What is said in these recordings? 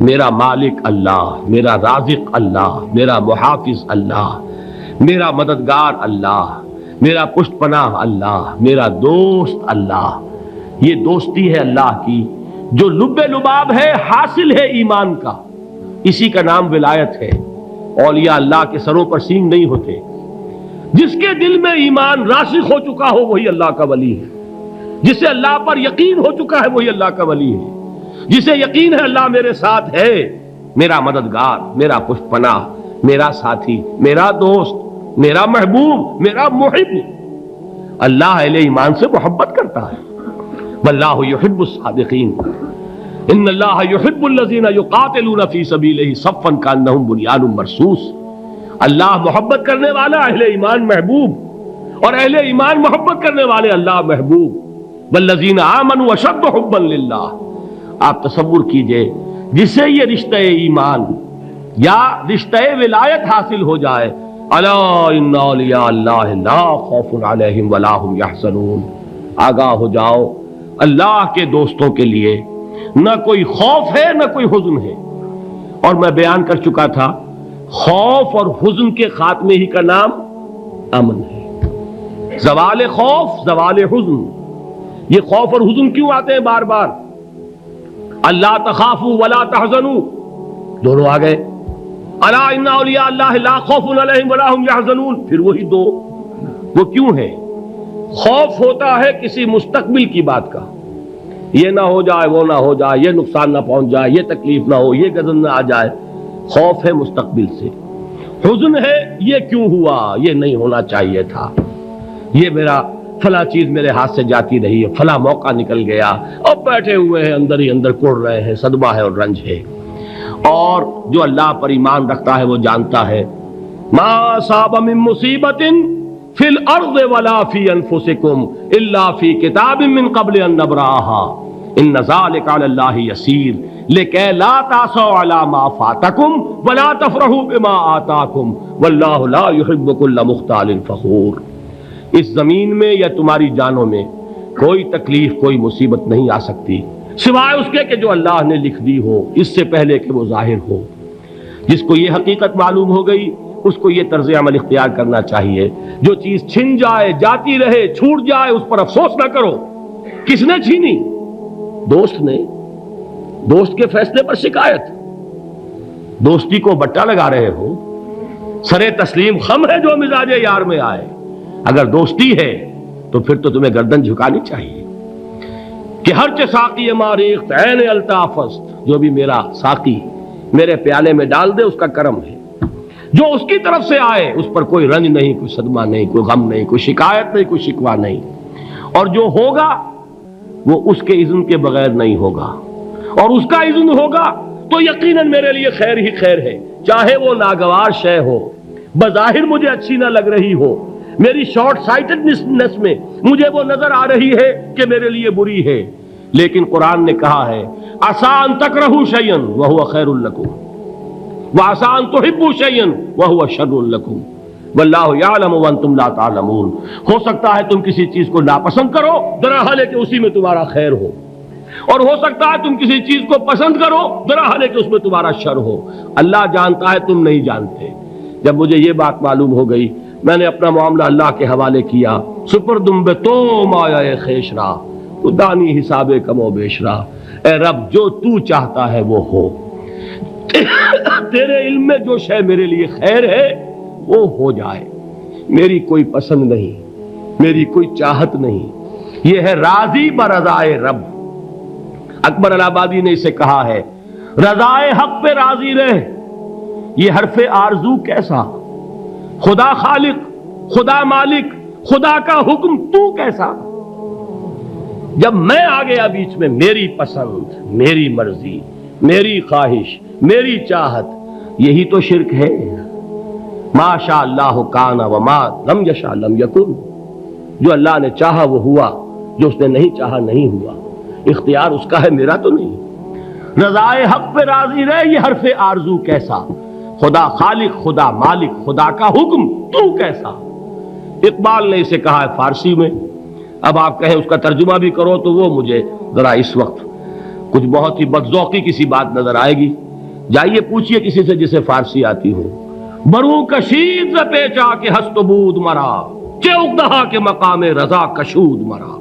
میرا مالک اللہ، میرا رازق اللہ، میرا محافظ اللہ، میرا مددگار اللہ، میرا پشت پناہ اللہ، میرا دوست اللہ۔ یہ دوستی ہے اللہ کی جو لب لباب ہے، حاصل ہے ایمان کا، اسی کا نام ولایت ہے۔ اولیاء اللہ کے سروں پر سینگ نہیں ہوتے، جس کے دل میں ایمان راسخ ہو چکا ہو وہی اللہ کا ولی ہے، جسے اللہ پر یقین ہو چکا ہے وہی اللہ کا ولی ہے، جسے یقین ہے اللہ میرے ساتھ ہے، میرا مددگار، میرا پشت پناہ، میرا ساتھی، میرا دوست، میرا محبوب، میرا محب۔ اللہ اہل ایمان سے محبت کرتا ہے۔ واللہ یحب الصادقین، ان اللہ یحب الذین یقاتلون فی سبیلہ صفا کانہم بنیان مرصوص۔ اللہ محبت کرنے والا، اہل ایمان محبوب، اور اہل ایمان محبت کرنے والے اللہ محبوب۔ والذین آمنوا اشد حبا للہ۔ آپ تصور کیجئے جسے یہ رشتہ ایمان یا رشتہ ولایت حاصل ہو جائے، الا ان اولیاء اللہ لا خوف علیہم ولا هم یحزنون، آگاہ ہو جاؤ، اللہ کے دوستوں کے لیے نہ کوئی خوف ہے نہ کوئی حزن ہے۔ اور میں بیان کر چکا تھا، خوف اور حزن کے خاتمے ہی کا نام امن ہے۔ زوال خوف، زوال حزن۔ یہ خوف اور حزن کیوں آتے ہیں بار بار؟ اللہ تخافوا ولا تحزنوا، دونوں آ گئے۔ الا ان اولیاء اللہ لا خوف علیہم ولا هم یحزنون، پھر وہی دو۔ وہ کیوں ہے؟ خوف ہوتا ہے کسی مستقبل کی بات کا، یہ نہ ہو جائے، وہ نہ ہو جائے، یہ نقصان نہ پہنچ جائے، یہ تکلیف نہ ہو، یہ غضب نہ آ جائے۔ خوف ہے مستقبل سے۔ حزن ہے یہ کیوں ہوا، یہ نہیں ہونا چاہیے تھا، یہ میرا فلاں چیز میرے ہاتھ سے جاتی رہی ہے، فلاں موقع نکل گیا، اب بیٹھے ہوئے ہیں اندر ہی اندر کڑ رہے ہیں، صدمہ ہے اور رنج ہے۔ اور جو اللہ پر ایمان رکھتا ہے وہ جانتا ہے ما اصاب من مصیبت فی الارض ولا فی انفسکم الا فی کتاب من قبل ان نبرأها ان ذلک علی اللہ یسیر لکی لا تعصوا علی ما فاتکم ولا تفرحوا بما آتاکم واللہ لا یحب کل مختال فخور۔ اس زمین میں یا تمہاری جانوں میں کوئی تکلیف، کوئی مصیبت نہیں آ سکتی سوائے اس کے کہ جو اللہ نے لکھ دی ہو، اس سے پہلے کہ وہ ظاہر ہو۔ جس کو یہ حقیقت معلوم ہو گئی اس کو یہ طرز عمل اختیار کرنا چاہیے، جو چیز چھن جائے، جاتی رہے، چھوٹ جائے، اس پر افسوس نہ کرو۔ کس نے چھینی؟ دوست نے۔ دوست کے فیصلے پر شکایت، دوستی کو بٹا لگا رہے ہو، سرے تسلیم خم ہے جو مزاج یار میں آئے۔ اگر دوستی ہے تو پھر تو تمہیں گردن جھکانی چاہیے کہ ہر چہ ساقی ماریخت عین الطاف است، جو بھی میرا ساقی میرے پیالے میں ڈال دے اس کا کرم ہے، جو اس کی طرف سے آئے اس پر کوئی رنج نہیں، کوئی صدمہ نہیں، کوئی غم نہیں، کوئی شکایت نہیں، کوئی شکوہ نہیں، اور جو ہوگا وہ اس کے اذن کے بغیر نہیں ہوگا، اور اس کا اذن ہوگا تو یقیناً میرے لیے خیر ہی خیر ہے، چاہے وہ ناگوار شے ہو، بظاہر مجھے اچھی نہ لگ رہی ہو، میری شارٹ سائٹڈنس میں مجھے وہ نظر آ رہی ہے کہ میرے لیے بری ہے، لیکن قرآن نے کہا ہے عسیٰ ان تکرہوا شیئا وہو خیر لکم وعسیٰ ان تحبوا شیئا وہو شر لکم واللہ یعلم وانتم لا تعلمون۔ ہو سکتا ہے تم کسی چیز کو ناپسند کرو درحال ہے کہ اسی میں تمہارا خیر ہو، اور ہو سکتا ہے تم کسی چیز کو پسند کرو درحال ہے کہ اس میں تمہارا شر ہو۔ اللہ جانتا ہے، تم نہیں جانتے۔ جب مجھے یہ بات معلوم ہو گئی میں نے اپنا معاملہ اللہ کے حوالے کیا۔ سپردم بے تو مایا خیش را تو دانی حساب کم و بیش را، اے رب جو تو چاہتا ہے وہ ہو، تیرے علم میں جو شے میرے لیے خیر ہے وہ ہو جائے، میری کوئی پسند نہیں، میری کوئی چاہت نہیں، یہ ہے راضی برضائے رب۔ اکبر الہٰبادی نے اسے کہا ہے رضائے حق پہ راضی رہ، یہ حرف آرزو کیسا، خدا خالق، خدا مالک، خدا کا حکم تو کیسا۔ جب میں آ گیا بیچ میں، میری پسند، میری مرضی، میری خواہش، میری چاہت، یہی تو شرک ہے۔ ما شاء اللہ کان وما لم یشاء لم یکن، جو اللہ نے چاہا وہ ہوا، جو اس نے نہیں چاہا نہیں ہوا، اختیار اس کا ہے، میرا تو نہیں۔ رضائے حق پہ راضی رہے، یہ حرف آرزو کیسا، خدا خالق، خدا مالک، خدا کا حکم تو کیسا۔ اقبال نے اسے کہا ہے فارسی میں، اب آپ کہیں اس کا ترجمہ بھی کرو تو وہ مجھے ذرا اس وقت کچھ بہت ہی بدذوقی کسی بات نظر آئے گی، جائیے پوچھئے کسی سے جسے فارسی آتی ہو، برو کشید ز پیچا کہ ہست و بود مرا، چوک دہا کے مقام رضا کشود مرا۔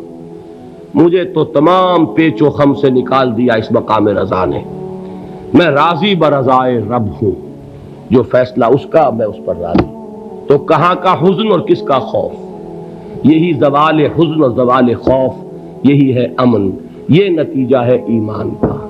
مجھے تو تمام پیچ و خم سے نکال دیا اس مقام رضا نے، میں راضی برضائے رب ہوں، جو فیصلہ اس کا میں اس پر راضی۔ تو کہاں کا حزن اور کس کا خوف؟ یہی زوال حزن اور زوال خوف، یہی ہے امن، یہ نتیجہ ہے ایمان کا۔